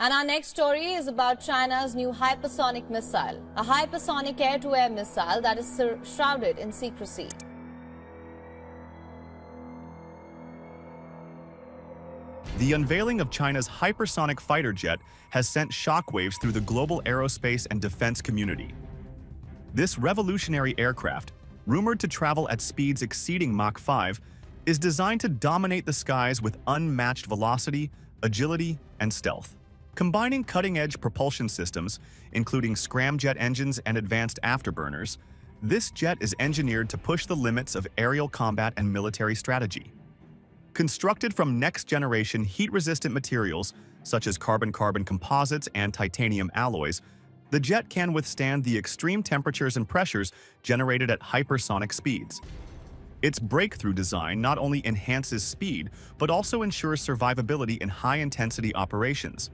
And our next story is about China's new hypersonic missile, a hypersonic air-to-air missile that is shrouded in secrecy. The unveiling of China's hypersonic fighter jet has sent shockwaves through the global aerospace and defense community. This revolutionary aircraft, rumored to travel at speeds exceeding Mach 5, is designed to dominate the skies with unmatched velocity, agility, and stealth. Combining cutting-edge propulsion systems, including scramjet engines and advanced afterburners, this jet is engineered to push the limits of aerial combat and military strategy. Constructed from next-generation heat-resistant materials such as carbon-carbon composites and titanium alloys, the jet can withstand the extreme temperatures and pressures generated at hypersonic speeds. Its breakthrough design not only enhances speed, but also ensures survivability in high-intensity operations.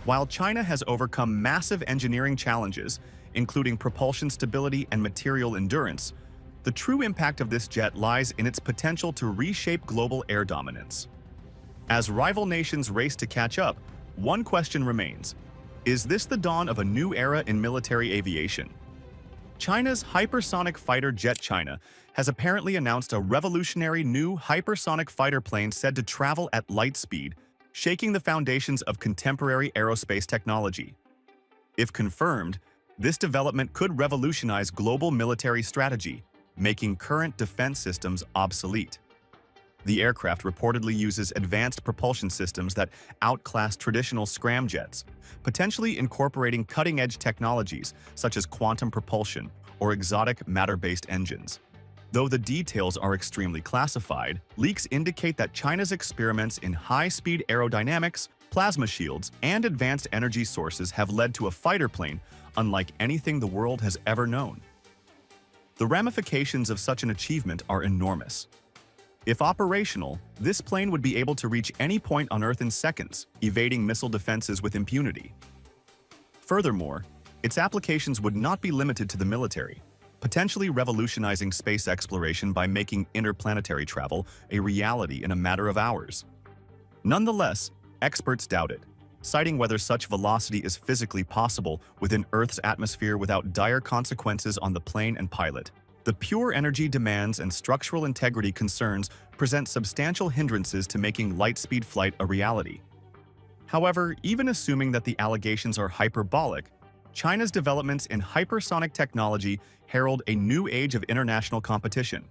While China has overcome massive engineering challenges, including propulsion stability and material endurance, the true impact of this jet lies in its potential to reshape global air dominance. As rival nations race to catch up, one question remains: is this the dawn of a new era in military aviation? China's hypersonic fighter jet China has apparently announced a revolutionary new hypersonic fighter plane said to travel at light speed, shaking the foundations of contemporary aerospace technology. If confirmed, this development could revolutionize global military strategy, making current defense systems obsolete. The aircraft reportedly uses advanced propulsion systems that outclass traditional scramjets, potentially incorporating cutting-edge technologies such as quantum propulsion or exotic matter-based engines. Though the details are extremely classified, leaks indicate that China's experiments in high-speed aerodynamics, plasma shields, and advanced energy sources have led to a fighter plane unlike anything the world has ever known. The ramifications of such an achievement are enormous. If operational, this plane would be able to reach any point on Earth in seconds, evading missile defenses with impunity. Furthermore, its applications would not be limited to the military, potentially revolutionizing space exploration by making interplanetary travel a reality in a matter of hours. Nonetheless, experts doubt it, citing whether such velocity is physically possible within Earth's atmosphere without dire consequences on the plane and pilot. The pure energy demands and structural integrity concerns present substantial hindrances to making light-speed flight a reality. However, even assuming that the allegations are hyperbolic, China's developments in hypersonic technology herald a new age of international competition.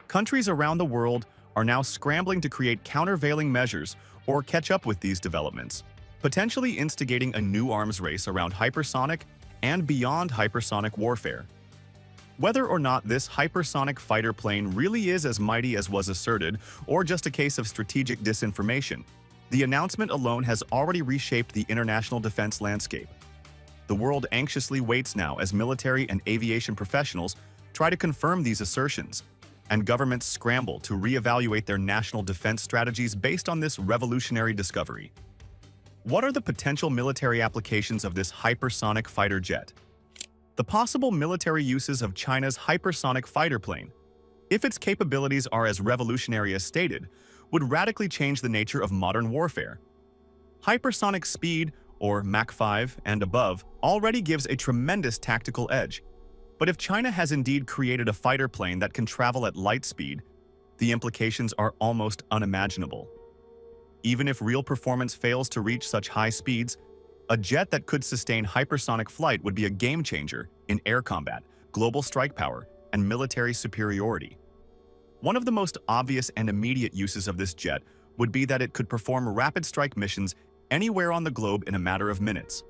Countries around the world are now scrambling to create countervailing measures or catch up with these developments, potentially instigating a new arms race around hypersonic and beyond hypersonic warfare. Whether or not this hypersonic fighter plane really is as mighty as was asserted, or just a case of strategic disinformation, the announcement alone has already reshaped the international defense landscape. The world anxiously waits now as military and aviation professionals try to confirm these assertions, and governments scramble to reevaluate their national defense strategies based on this revolutionary discovery. What are the potential military applications of this hypersonic fighter jet? The possible military uses of China's hypersonic fighter plane, if its capabilities are as revolutionary as stated, would radically change the nature of modern warfare. Hypersonic speed, or Mach 5 and above, already gives a tremendous tactical edge. But if China has indeed created a fighter plane that can travel at light speed, the implications are almost unimaginable. Even if real performance fails to reach such high speeds, a jet that could sustain hypersonic flight would be a game-changer in air combat, global strike power, and military superiority. One of the most obvious and immediate uses of this jet would be that it could perform rapid strike missions anywhere on the globe in a matter of minutes.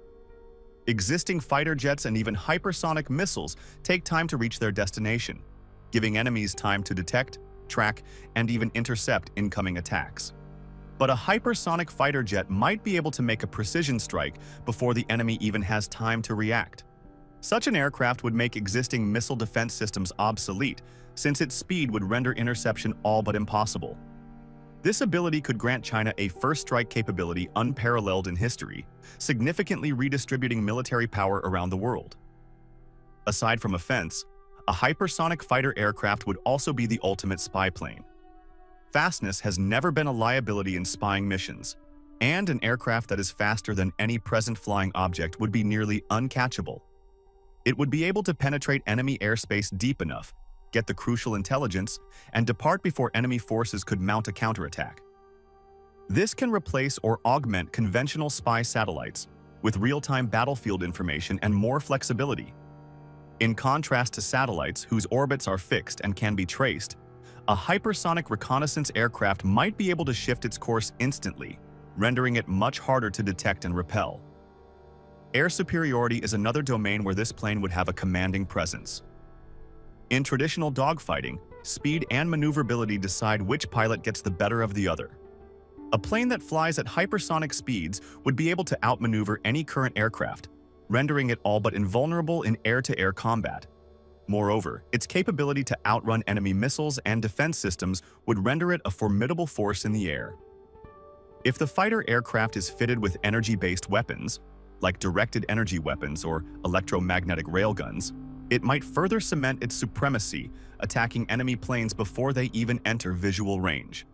Existing fighter jets and even hypersonic missiles take time to reach their destination, giving enemies time to detect, track, and even intercept incoming attacks. But a hypersonic fighter jet might be able to make a precision strike before the enemy even has time to react. Such an aircraft would make existing missile defense systems obsolete, since its speed would render interception all but impossible. This ability could grant China a first strike capability unparalleled in history, significantly redistributing military power around the world. Aside from offense, a hypersonic fighter aircraft would also be the ultimate spy plane. Fastness has never been a liability in spying missions, and an aircraft that is faster than any present flying object would be nearly uncatchable. It would be able to penetrate enemy airspace deep enough, get the crucial intelligence, and depart before enemy forces could mount a counterattack. This can replace or augment conventional spy satellites with real-time battlefield information and more flexibility. In contrast to satellites whose orbits are fixed and can be traced, a hypersonic reconnaissance aircraft might be able to shift its course instantly, rendering it much harder to detect and repel. Air superiority is another domain where this plane would have a commanding presence. In traditional dogfighting, speed and maneuverability decide which pilot gets the better of the other. A plane that flies at hypersonic speeds would be able to outmaneuver any current aircraft, rendering it all but invulnerable in air-to-air combat. Moreover, its capability to outrun enemy missiles and defense systems would render it a formidable force in the air. If the fighter aircraft is fitted with energy-based weapons, like directed energy weapons or electromagnetic railguns, it might further cement its supremacy, attacking enemy planes before they even enter visual range.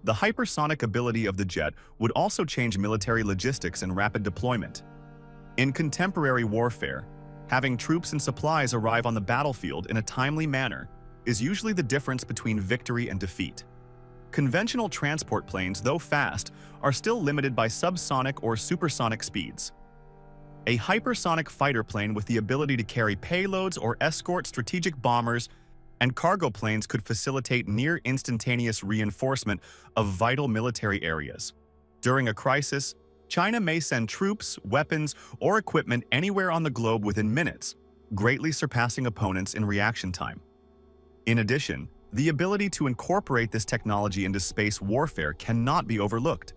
The hypersonic ability of the jet would also change military logistics and rapid deployment. In contemporary warfare, having troops and supplies arrive on the battlefield in a timely manner is usually the difference between victory and defeat. Conventional transport planes, though fast, are still limited by subsonic or supersonic speeds. A hypersonic fighter plane with the ability to carry payloads or escort strategic bombers and cargo planes could facilitate near-instantaneous reinforcement of vital military areas. During a crisis, China may send troops, weapons, or equipment anywhere on the globe within minutes, greatly surpassing opponents in reaction time. In addition, the ability to incorporate this technology into space warfare cannot be overlooked.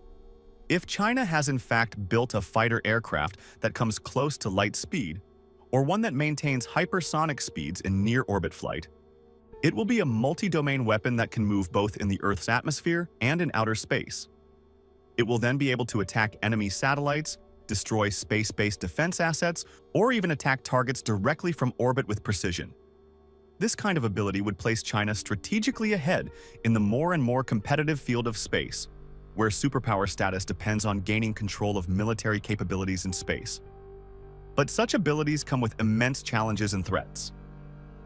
If China has in fact built a fighter aircraft that comes close to light speed, or one that maintains hypersonic speeds in near-orbit flight, it will be a multi-domain weapon that can move both in the Earth's atmosphere and in outer space. It will then be able to attack enemy satellites, destroy space-based defense assets, or even attack targets directly from orbit with precision. This kind of ability would place China strategically ahead in the more and more competitive field of space, where superpower status depends on gaining control of military capabilities in space. But such abilities come with immense challenges and threats.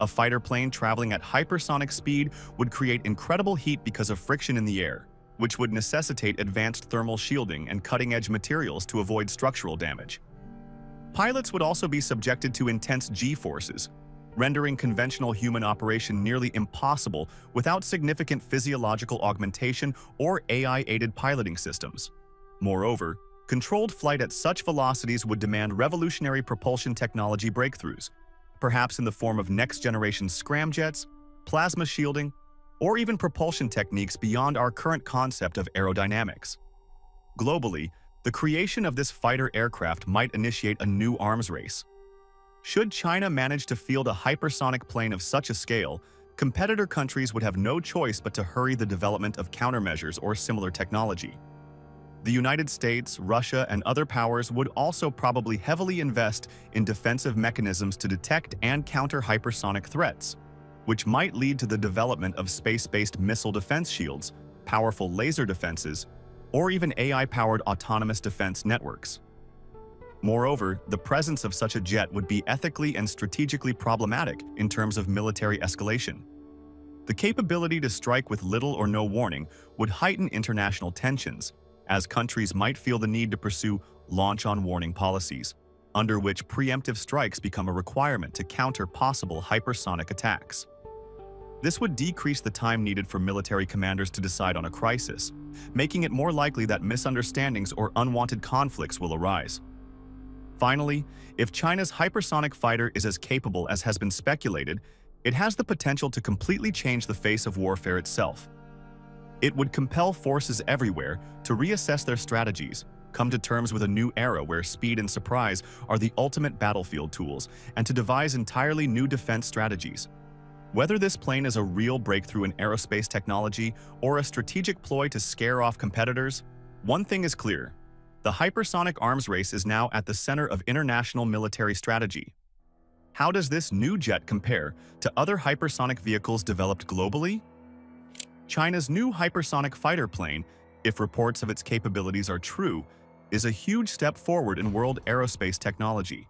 A fighter plane traveling at hypersonic speed would create incredible heat because of friction in the air, which would necessitate advanced thermal shielding and cutting-edge materials to avoid structural damage. Pilots would also be subjected to intense G-forces, rendering conventional human operation nearly impossible without significant physiological augmentation or AI-aided piloting systems. Moreover, controlled flight at such velocities would demand revolutionary propulsion technology breakthroughs, perhaps in the form of next-generation scramjets, plasma shielding, or even propulsion techniques beyond our current concept of aerodynamics. Globally, the creation of this fighter aircraft might initiate a new arms race. Should China manage to field a hypersonic plane of such a scale, competitor countries would have no choice but to hurry the development of countermeasures or similar technology. The United States, Russia, and other powers would also probably heavily invest in defensive mechanisms to detect and counter hypersonic threats, which might lead to the development of space-based missile defense shields, powerful laser defenses, or even AI-powered autonomous defense networks. Moreover, the presence of such a jet would be ethically and strategically problematic in terms of military escalation. The capability to strike with little or no warning would heighten international tensions, as countries might feel the need to pursue launch-on-warning policies, under which preemptive strikes become a requirement to counter possible hypersonic attacks. This would decrease the time needed for military commanders to decide on a crisis, making it more likely that misunderstandings or unwanted conflicts will arise. Finally, if China's hypersonic fighter is as capable as has been speculated, it has the potential to completely change the face of warfare itself. It would compel forces everywhere to reassess their strategies, come to terms with a new era where speed and surprise are the ultimate battlefield tools, and to devise entirely new defense strategies. Whether this plane is a real breakthrough in aerospace technology or a strategic ploy to scare off competitors, one thing is clear: the hypersonic arms race is now at the center of international military strategy. How does this new jet compare to other hypersonic vehicles developed globally? China's new hypersonic fighter plane if reports of its capabilities are true, is a huge step forward in world aerospace technology.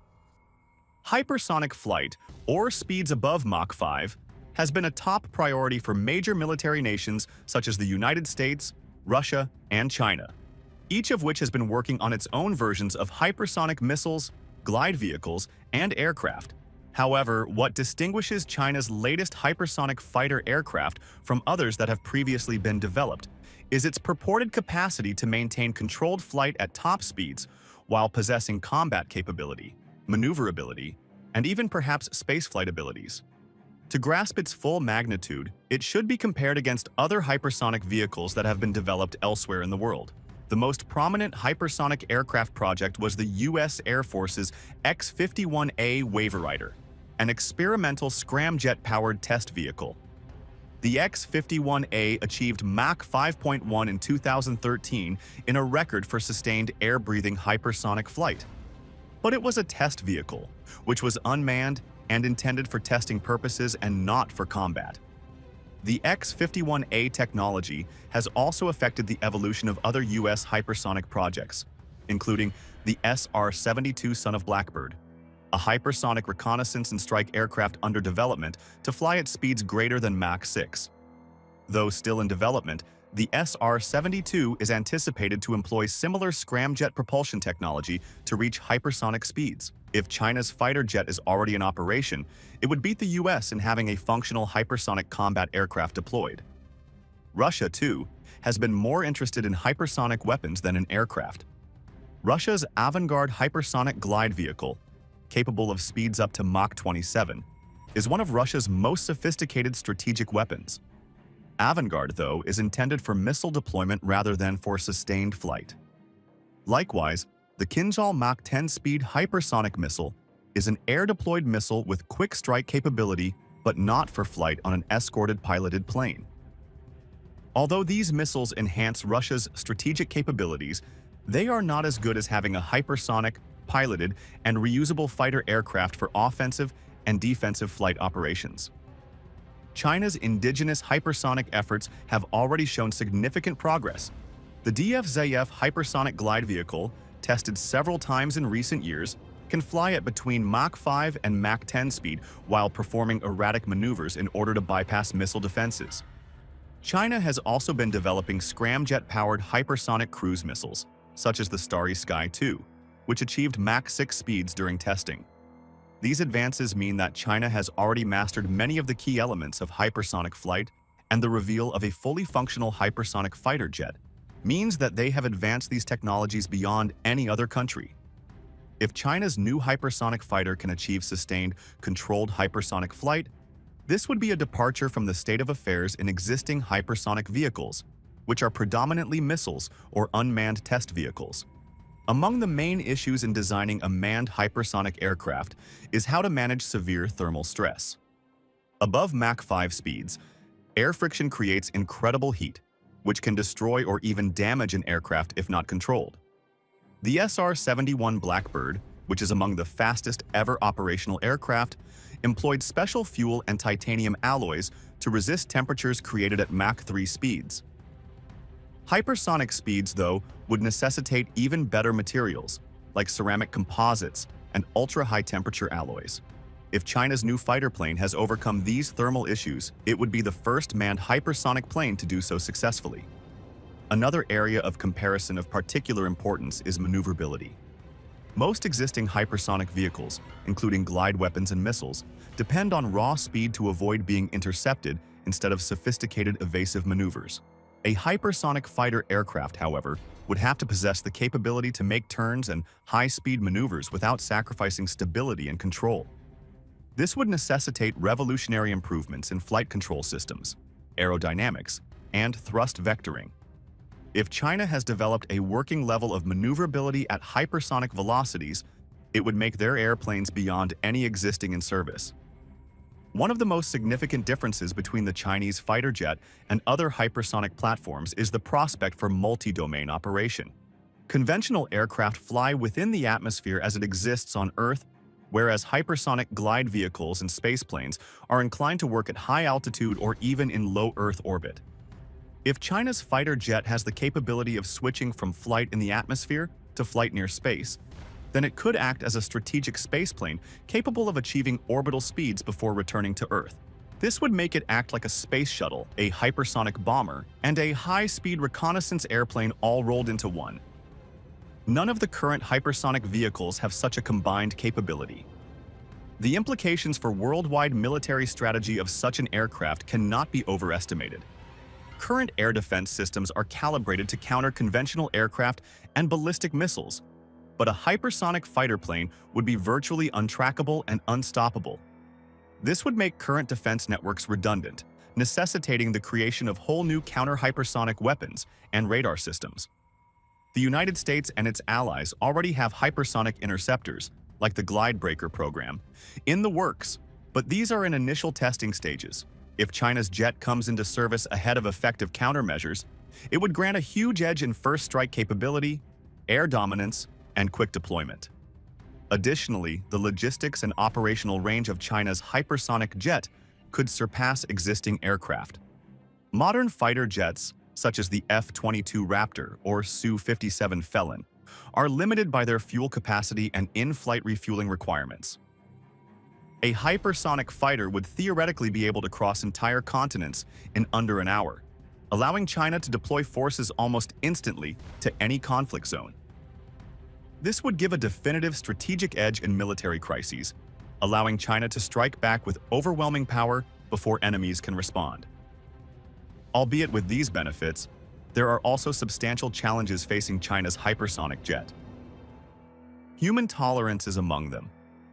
Hypersonic flight, or speeds above Mach 5, has been a top priority for major military nations such as the United States, Russia, and China, each of which has been working on its own versions of hypersonic missiles, glide vehicles, and aircraft. However, what distinguishes China's latest hypersonic fighter aircraft from others that have previously been developed is its purported capacity to maintain controlled flight at top speeds while possessing combat capability, maneuverability, and even perhaps spaceflight abilities. To grasp its full magnitude, it should be compared against other hypersonic vehicles that have been developed elsewhere in the world. The most prominent hypersonic aircraft project was the U.S. Air Force's X-51A Waverider, an experimental scramjet-powered test vehicle. The X-51A achieved Mach 5.1 in 2013 in a record for sustained air-breathing hypersonic flight. But it was a test vehicle, which was unmanned and intended for testing purposes and not for combat. The X-51A technology has also affected the evolution of other U.S. hypersonic projects, including the SR-72 Son of Blackbird, a hypersonic reconnaissance and strike aircraft under development to fly at speeds greater than Mach 6. Though still in development, the SR-72 is anticipated to employ similar scramjet propulsion technology to reach hypersonic speeds. If China's fighter jet is already in operation, it would beat the US in having a functional hypersonic combat aircraft deployed. Russia, too, has been more interested in hypersonic weapons than in aircraft. Russia's Avangard hypersonic glide vehicle, capable of speeds up to Mach 27, is one of Russia's most sophisticated strategic weapons. Avangard, though, is intended for missile deployment rather than for sustained flight. Likewise, the Kinzhal Mach 10 speed hypersonic missile is an air-deployed missile with quick strike capability but not for flight on an escorted piloted plane. Although these missiles enhance Russia's strategic capabilities, they are not as good as having a hypersonic, piloted, and reusable fighter aircraft for offensive and defensive flight operations. China's indigenous hypersonic efforts have already shown significant progress. The DFZF hypersonic glide vehicle, tested several times in recent years, can fly at between Mach 5 and Mach 10 speed while performing erratic maneuvers in order to bypass missile defenses. China has also been developing scramjet-powered hypersonic cruise missiles, such as the Starry Sky 2, which achieved Mach 6 speeds during testing. These advances mean that China has already mastered many of the key elements of hypersonic flight, and the reveal of a fully functional hypersonic fighter jet means that they have advanced these technologies beyond any other country. If China's new hypersonic fighter can achieve sustained, controlled hypersonic flight, this would be a departure from the state of affairs in existing hypersonic vehicles, which are predominantly missiles or unmanned test vehicles. Among the main issues in designing a manned hypersonic aircraft is how to manage severe thermal stress. Above Mach 5 speeds, air friction creates incredible heat, which can destroy or even damage an aircraft if not controlled. The SR-71 Blackbird, which is among the fastest ever operational aircraft, employed special fuel and titanium alloys to resist temperatures created at Mach 3 speeds. Hypersonic speeds, though, would necessitate even better materials, like ceramic composites and ultra-high temperature alloys. If China's new fighter plane has overcome these thermal issues, it would be the first manned hypersonic plane to do so successfully. Another area of comparison of particular importance is maneuverability. Most existing hypersonic vehicles, including glide weapons and missiles, depend on raw speed to avoid being intercepted instead of sophisticated evasive maneuvers. A hypersonic fighter aircraft, however, would have to possess the capability to make turns and high-speed maneuvers without sacrificing stability and control. This would necessitate revolutionary improvements in flight control systems, aerodynamics, and thrust vectoring. If China has developed a working level of maneuverability at hypersonic velocities, it would make their airplanes beyond any existing in service. One of the most significant differences between the Chinese fighter jet and other hypersonic platforms is the prospect for multi-domain operation. Conventional aircraft fly within the atmosphere as it exists on Earth, whereas hypersonic glide vehicles and spaceplanes are inclined to work at high altitude or even in low Earth orbit. If China's fighter jet has the capability of switching from flight in the atmosphere to flight near space, then it could act as a strategic spaceplane capable of achieving orbital speeds before returning to Earth. This would make it act like a space shuttle, a hypersonic bomber, and a high-speed reconnaissance airplane all rolled into one. None of the current hypersonic vehicles have such a combined capability. The implications for worldwide military strategy of such an aircraft cannot be overestimated. Current air defense systems are calibrated to counter conventional aircraft and ballistic missiles, but a hypersonic fighter plane would be virtually untrackable and unstoppable. This would make current defense networks redundant, necessitating the creation of whole new counter-hypersonic weapons and radar systems. The United States and its allies already have hypersonic interceptors, like the Glide Breaker program, in the works, but these are in initial testing stages. If China's jet comes into service ahead of effective countermeasures, it would grant a huge edge in first strike capability, air dominance, and quick deployment. Additionally, the logistics and operational range of China's hypersonic jet could surpass existing aircraft. Modern fighter jets, such as the F-22 Raptor or Su-57 Felon, are limited by their fuel capacity and in-flight refueling requirements. A hypersonic fighter would theoretically be able to cross entire continents in under an hour, allowing China to deploy forces almost instantly to any conflict zone. This would give a definitive strategic edge in military crises, allowing China to strike back with overwhelming power before enemies can respond. Albeit with these benefits, there are also substantial challenges facing China's hypersonic jet. Human tolerance is among them.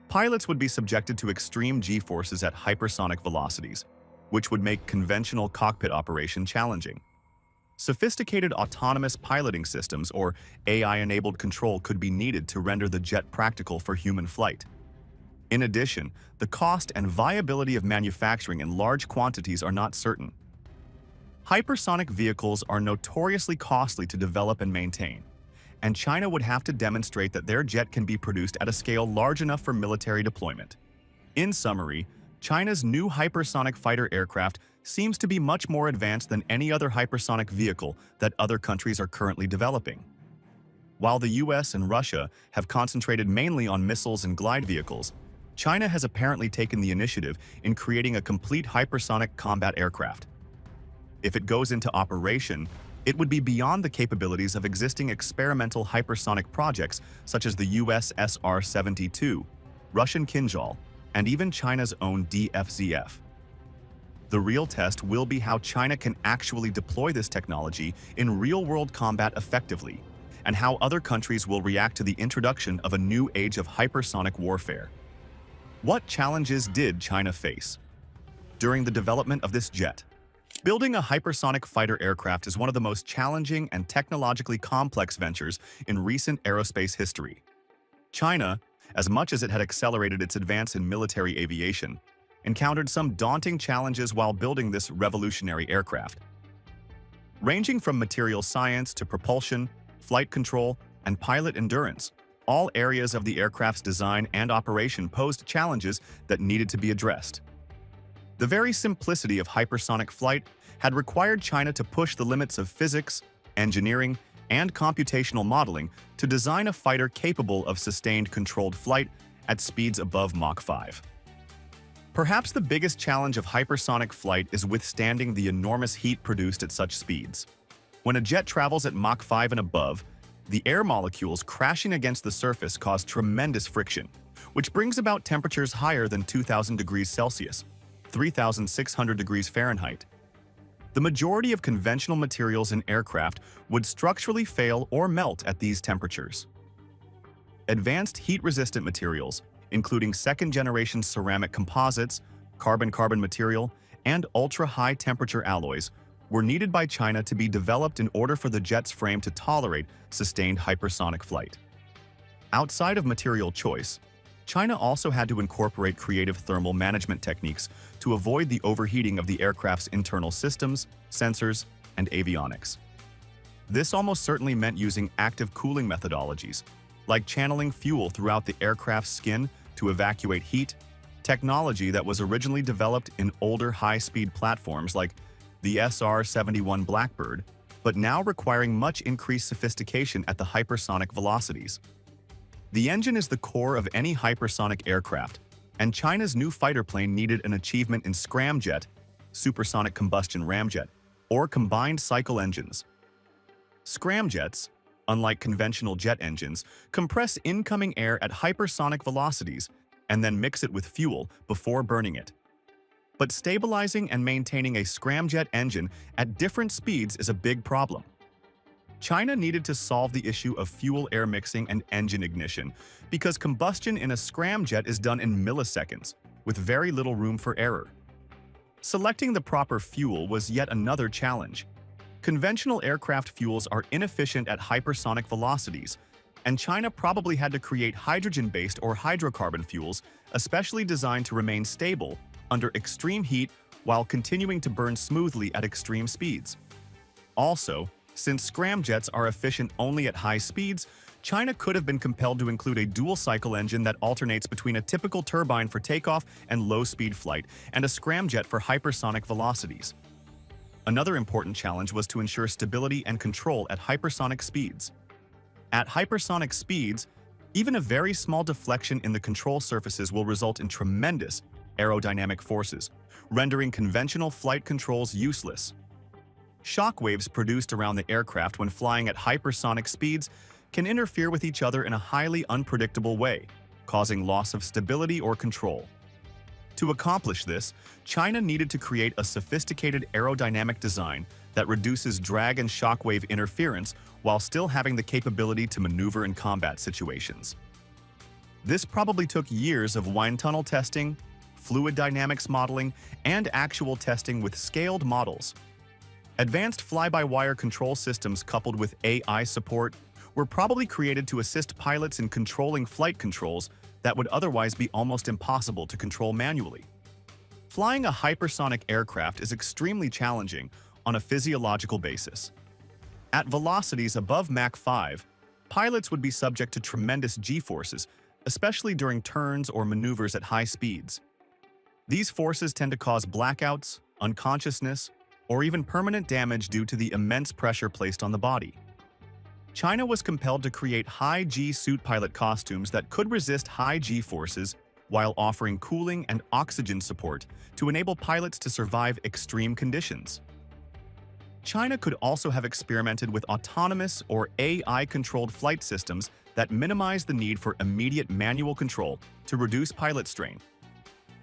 Pilots would be subjected to extreme G-forces at hypersonic velocities, which would make conventional cockpit operation challenging. Sophisticated autonomous piloting systems or AI-enabled control could be needed to render the jet practical for human flight. In addition, the cost and viability of manufacturing in large quantities are not certain. Hypersonic vehicles are notoriously costly to develop and maintain, and China would have to demonstrate that their jet can be produced at a scale large enough for military deployment. In summary, China's new hypersonic fighter aircraft seems to be much more advanced than any other hypersonic vehicle that other countries are currently developing. While the US and Russia have concentrated mainly on missiles and glide vehicles, China has apparently taken the initiative in creating a complete hypersonic combat aircraft. If it goes into operation, it would be beyond the capabilities of existing experimental hypersonic projects such as the US SR-72, Russian Kinzhal, and even China's own DFZF. The real test will be how China can actually deploy this technology in real-world combat effectively, and how other countries will react to the introduction of a new age of hypersonic warfare. What challenges did China face during the development of this jet? Building a hypersonic fighter aircraft is one of the most challenging and technologically complex ventures in recent aerospace history. China, as much as it had accelerated its advance in military aviation, encountered some daunting challenges while building this revolutionary aircraft. Ranging from material science to propulsion, flight control, and pilot endurance, all areas of the aircraft's design and operation posed challenges that needed to be addressed. The very simplicity of hypersonic flight had required China to push the limits of physics, engineering, and computational modeling to design a fighter capable of sustained controlled flight at speeds above Mach 5. Perhaps the biggest challenge of hypersonic flight is withstanding the enormous heat produced at such speeds. When a jet travels at Mach 5 and above, the air molecules crashing against the surface cause tremendous friction, which brings about temperatures higher than 2,000 degrees Celsius, 3,600 degrees Fahrenheit. The majority of conventional materials in aircraft would structurally fail or melt at these temperatures. Advanced heat-resistant materials, including second-generation ceramic composites, carbon-carbon material, and ultra-high temperature alloys, were needed by China to be developed in order for the jet's frame to tolerate sustained hypersonic flight. Outside of material choice, China also had to incorporate creative thermal management techniques to avoid the overheating of the aircraft's internal systems, sensors, and avionics. This almost certainly meant using active cooling methodologies, like channeling fuel throughout the aircraft's skin to evacuate heat, technology that was originally developed in older high-speed platforms like the SR-71 Blackbird, but now requiring much increased sophistication at the hypersonic velocities. The engine is the core of any hypersonic aircraft, and China's new fighter plane needed an achievement in scramjet, supersonic combustion ramjet, or combined cycle engines. Scramjets, unlike conventional jet engines, compress incoming air at hypersonic velocities and then mix it with fuel before burning it. But stabilizing and maintaining a scramjet engine at different speeds is a big problem. China needed to solve the issue of fuel-air mixing and engine ignition because combustion in a scramjet is done in milliseconds, with very little room for error. Selecting the proper fuel was yet another challenge. Conventional aircraft fuels are inefficient at hypersonic velocities, and China probably had to create hydrogen-based or hydrocarbon fuels, especially designed to remain stable under extreme heat while continuing to burn smoothly at extreme speeds. Also, since scramjets are efficient only at high speeds, China could have been compelled to include a dual-cycle engine that alternates between a typical turbine for takeoff and low-speed flight and a scramjet for hypersonic velocities. Another important challenge was to ensure stability and control at hypersonic speeds. At hypersonic speeds, even a very small deflection in the control surfaces will result in tremendous aerodynamic forces, rendering conventional flight controls useless. Shock waves produced around the aircraft when flying at hypersonic speeds can interfere with each other in a highly unpredictable way, causing loss of stability or control. To accomplish this, China needed to create a sophisticated aerodynamic design that reduces drag and shockwave interference while still having the capability to maneuver in combat situations. This probably took years of wind tunnel testing, fluid dynamics modeling, and actual testing with scaled models. Advanced fly-by-wire control systems coupled with AI support were probably created to assist pilots in controlling flight controls that would otherwise be almost impossible to control manually. Flying a hypersonic aircraft is extremely challenging on a physiological basis. At velocities above Mach 5, pilots would be subject to tremendous G-forces, especially during turns or maneuvers at high speeds. These forces tend to cause blackouts, unconsciousness, or even permanent damage due to the immense pressure placed on the body. China was compelled to create high-G suit pilot costumes that could resist high G-forces while offering cooling and oxygen support to enable pilots to survive extreme conditions. China could also have experimented with autonomous or AI-controlled flight systems that minimize the need for immediate manual control to reduce pilot strain.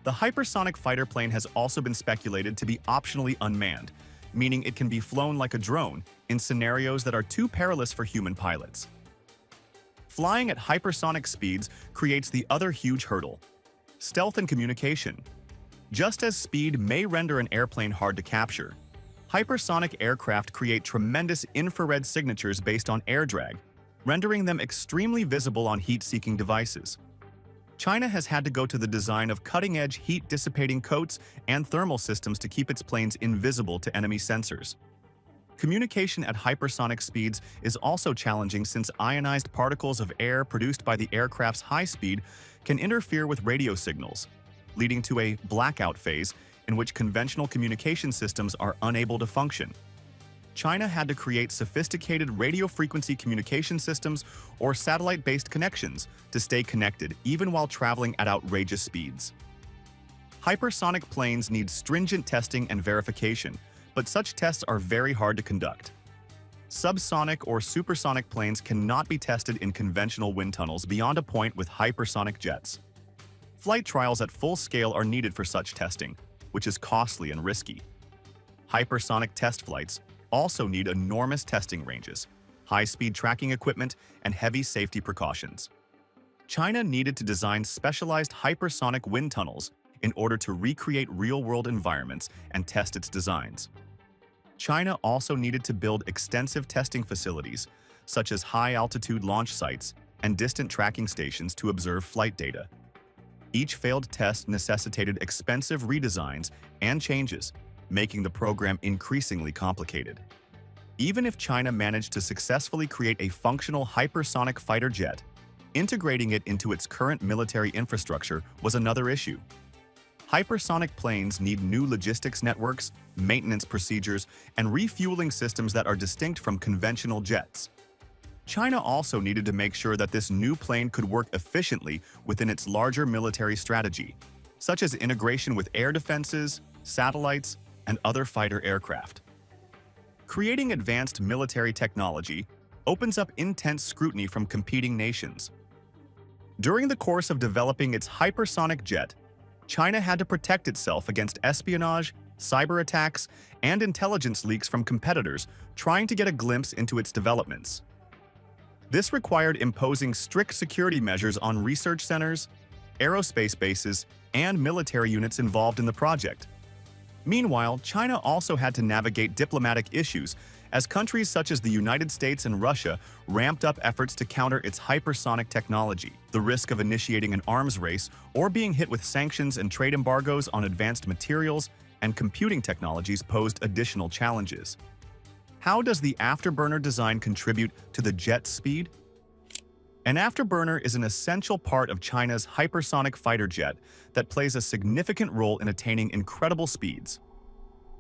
The hypersonic fighter plane has also been speculated to be optionally unmanned, meaning it can be flown like a drone in scenarios that are too perilous for human pilots. Flying at hypersonic speeds creates the other huge hurdle: stealth and communication. Just as speed may render an airplane hard to capture, hypersonic aircraft create tremendous infrared signatures based on air drag, rendering them extremely visible on heat-seeking devices. China has had to go to the design of cutting-edge heat-dissipating coats and thermal systems to keep its planes invisible to enemy sensors. Communication at hypersonic speeds is also challenging since ionized particles of air produced by the aircraft's high speed can interfere with radio signals, leading to a blackout phase in which conventional communication systems are unable to function. China had to create sophisticated radio frequency communication systems or satellite-based connections to stay connected even while traveling at outrageous speeds. Hypersonic planes need stringent testing and verification, but such tests are very hard to conduct. Subsonic or supersonic planes cannot be tested in conventional wind tunnels beyond a point with hypersonic jets. Flight trials at full scale are needed for such testing, which is costly and risky. Hypersonic test flights also need enormous testing ranges, high-speed tracking equipment, and heavy safety precautions. China needed to design specialized hypersonic wind tunnels in order to recreate real-world environments and test its designs. China also needed to build extensive testing facilities, such as high-altitude launch sites and distant tracking stations to observe flight data. Each failed test necessitated expensive redesigns and changes, making the program increasingly complicated. Even if China managed to successfully create a functional hypersonic fighter jet, integrating it into its current military infrastructure was another issue. hypersonic planes need new logistics networks, maintenance procedures, and refueling systems that are distinct from conventional jets. China also needed to make sure that this new plane could work efficiently within its larger military strategy, such as integration with air defenses, satellites, and other fighter aircraft. Creating advanced military technology opens up intense scrutiny from competing nations. During the course of developing its hypersonic jet, China had to protect itself against espionage, cyber attacks, and intelligence leaks from competitors trying to get a glimpse into its developments. This required imposing strict security measures on research centers, aerospace bases, and military units involved in the project. Meanwhile, China also had to navigate diplomatic issues as countries such as the United States and Russia ramped up efforts to counter its hypersonic technology. The risk of initiating an arms race or being hit with sanctions and trade embargoes on advanced materials and computing technologies posed additional challenges. How does the afterburner design contribute to the jet's speed? An afterburner is an essential part of China's hypersonic fighter jet that plays a significant role in attaining incredible speeds.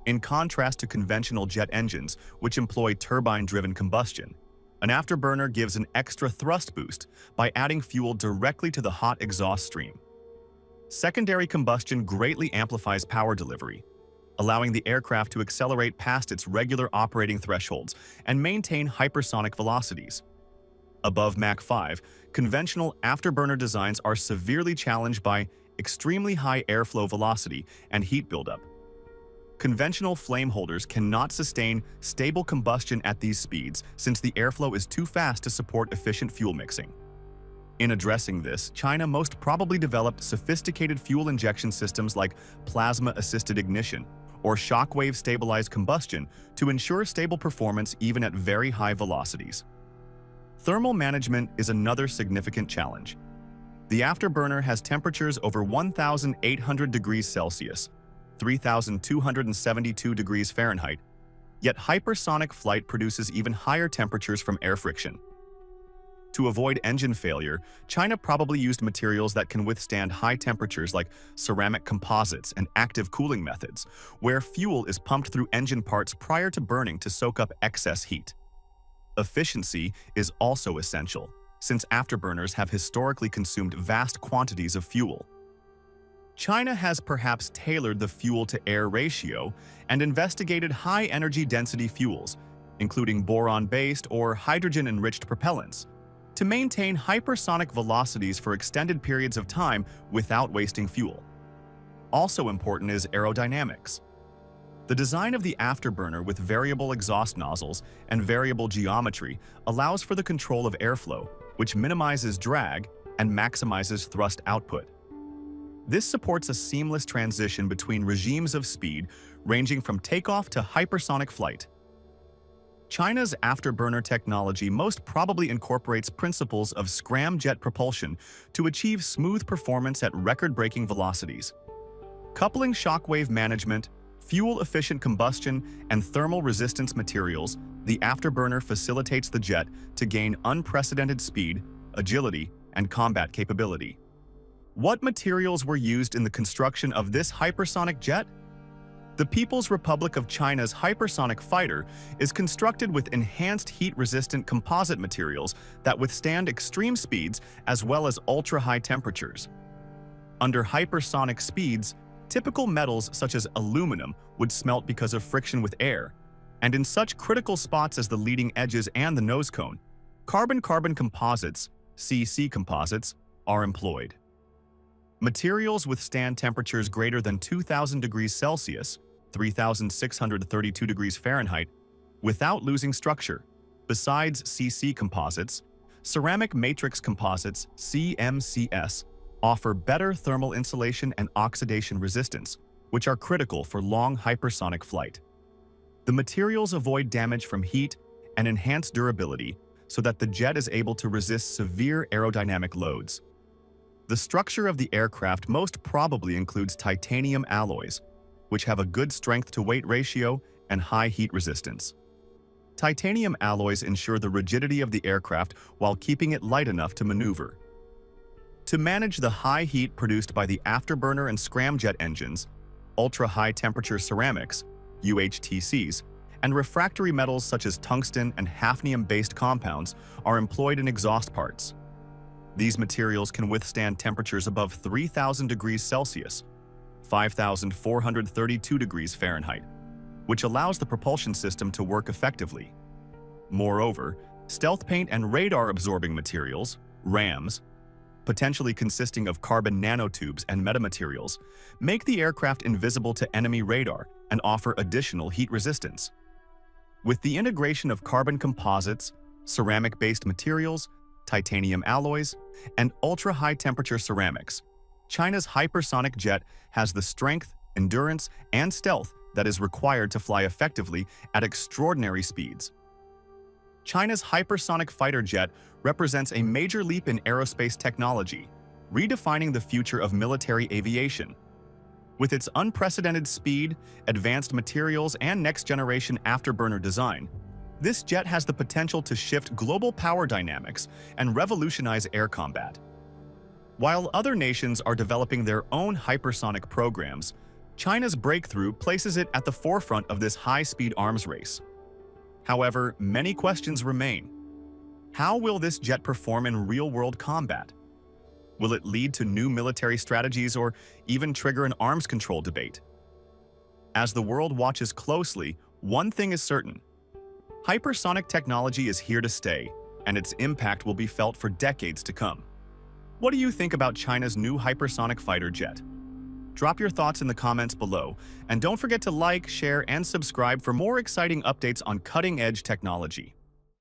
In contrast to conventional jet engines, which employ turbine-driven combustion, an afterburner gives an extra thrust boost by adding fuel directly to the hot exhaust stream. Secondary combustion greatly amplifies power delivery, allowing the aircraft to accelerate past its regular operating thresholds and maintain hypersonic velocities. Above Mach 5, conventional afterburner designs are severely challenged by extremely high airflow velocity and heat buildup. Conventional flame holders cannot sustain stable combustion at these speeds since the airflow is too fast to support efficient fuel mixing. In addressing this, China most probably developed sophisticated fuel injection systems like plasma-assisted ignition or shockwave-stabilized combustion to ensure stable performance even at very high velocities. Thermal management is another significant challenge. The afterburner has temperatures over 1,800 degrees Celsius, 3,272 degrees Fahrenheit, yet hypersonic flight produces even higher temperatures from air friction. To avoid engine failure, China probably used materials that can withstand high temperatures like ceramic composites and active cooling methods, where fuel is pumped through engine parts prior to burning to soak up excess heat. Efficiency is also essential, since afterburners have historically consumed vast quantities of fuel. China has perhaps tailored the fuel-to-air ratio and investigated high-energy density fuels, including boron-based or hydrogen-enriched propellants, to maintain hypersonic velocities for extended periods of time without wasting fuel. Also important is aerodynamics. The design of the afterburner with variable exhaust nozzles and variable geometry allows for the control of airflow, which minimizes drag and maximizes thrust output. This supports a seamless transition between regimes of speed ranging from takeoff to hypersonic flight. China's afterburner technology most probably incorporates principles of scramjet propulsion to achieve smooth performance at record-breaking velocities. Coupling shockwave management, fuel-efficient combustion, and thermal resistance materials, the afterburner facilitates the jet to gain unprecedented speed, agility, and combat capability. What materials were used in the construction of this hypersonic jet? The People's Republic of China's hypersonic fighter is constructed with enhanced heat-resistant composite materials that withstand extreme speeds as well as ultra-high temperatures. Under hypersonic speeds, typical metals such as aluminum would smelt because of friction with air, and in such critical spots as the leading edges and the nose cone, carbon-carbon composites, CC composites, are employed. Materials withstand temperatures greater than 2,000 degrees Celsius, 3,632 degrees Fahrenheit, without losing structure. Besides CC composites, ceramic matrix composites, CMCS, offer better thermal insulation and oxidation resistance, which are critical for long hypersonic flight. The materials avoid damage from heat and enhance durability so that the jet is able to resist severe aerodynamic loads. The structure of the aircraft most probably includes titanium alloys, which have a good strength-to-weight ratio and high heat resistance. Titanium alloys ensure the rigidity of the aircraft while keeping it light enough to maneuver. To manage the high heat produced by the afterburner and scramjet engines, ultra-high temperature ceramics, UHTCs, and refractory metals such as tungsten and hafnium-based compounds are employed in exhaust parts. These materials can withstand temperatures above 3,000 degrees Celsius, 5,432 degrees Fahrenheit, which allows the propulsion system to work effectively. Moreover, stealth paint and radar-absorbing materials, RAMs, potentially consisting of carbon nanotubes and metamaterials, make the aircraft invisible to enemy radar and offer additional heat resistance. With the integration of carbon composites, ceramic-based materials, titanium alloys, and ultra-high temperature ceramics, China's hypersonic jet has the strength, endurance, and stealth that is required to fly effectively at extraordinary speeds. China's hypersonic fighter jet represents a major leap in aerospace technology, redefining the future of military aviation. With its unprecedented speed, advanced materials, and next-generation afterburner design, this jet has the potential to shift global power dynamics and revolutionize air combat. While other nations are developing their own hypersonic programs, China's breakthrough places it at the forefront of this high-speed arms race. However, many questions remain. How will this jet perform in real-world combat? Will it lead to new military strategies or even trigger an arms control debate? As the world watches closely, one thing is certain. Hypersonic technology is here to stay, and its impact will be felt for decades to come. What do you think about China's new hypersonic fighter jet? Drop your thoughts in the comments below, and don't forget to like, share, and subscribe for more exciting updates on cutting-edge technology.